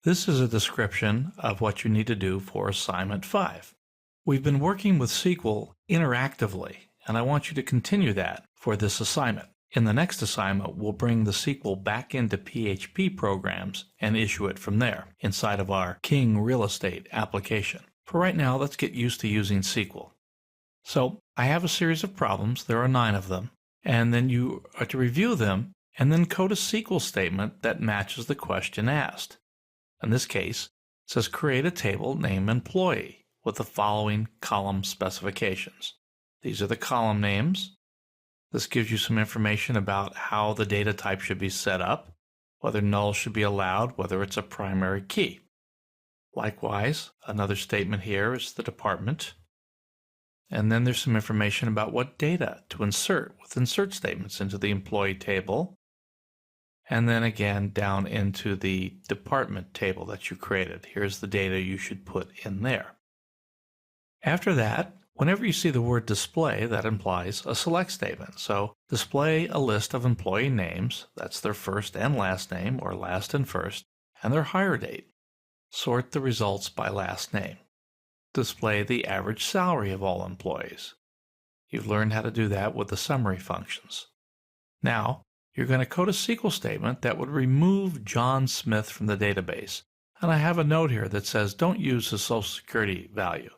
This is a description of what you need to do for assignment 5. We've been working with SQL interactively, and I want you to continue that for this assignment. In the next assignment, we'll bring the SQL back into PHP programs and issue it from there inside of our King Real Estate application. For right now, let's get used to using SQL. So I have a series of problems. There are 9 of them. And then you are to review them and then code a SQL statement that matches the question asked. In this case, it says create a table named employee with the following column specifications. These are the column names. This gives you some information about how the data type should be set up, whether null should be allowed, whether it's a primary key. Likewise, another statement here is the department. And then there's some information about what data to insert with insert statements into the employee table. And then again down into the department table that you created. Here's the data you should put in there. After that, whenever you see the word display, that implies a select statement. So display a list of employee names, that's their first and last name, or last and first, and their hire date. Sort the results by last name. Display the average salary of all employees. You've learned how to do that with the summary functions. Now, you're going to code a SQL statement that would remove John Smith from the database. And I have a note here that says don't use his Social Security value.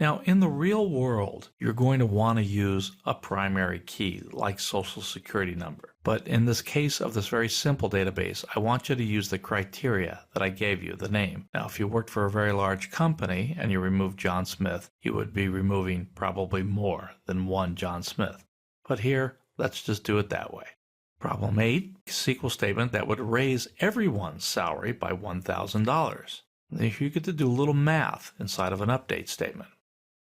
Now, in the real world, you're going to want to use a primary key like Social Security number. But in this case of this very simple database, I want you to use the criteria that I gave you, the name. Now, if you worked for a very large company and you removed John Smith, you would be removing probably more than one John Smith. But here, let's just do it that way. Problem 8, SQL statement that would raise everyone's salary by $1,000. You get to do a little math inside of an update statement.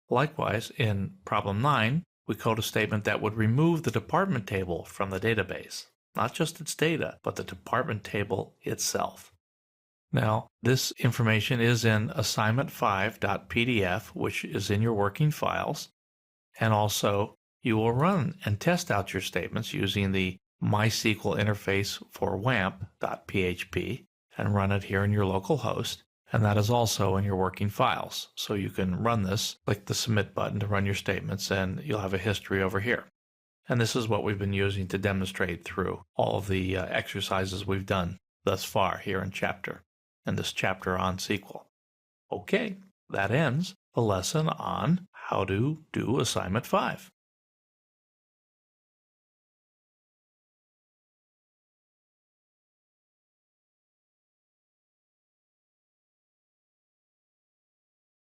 Likewise, in problem 9, we code a statement that would remove the department table from the database. Not just its data, but the department table itself. Now, this information is in assignment5.pdf, which is in your working files. And also, you will run and test out your statements using the MySQL interface for XAMPP.php and run it here in your local host. And that is also in your working files. So you can run this, click the submit button to run your statements, and you'll have a history over here. And this is what we've been using to demonstrate through all of the exercises we've done thus far here in this chapter on SQL. Okay, that ends the lesson on how to do assignment 5.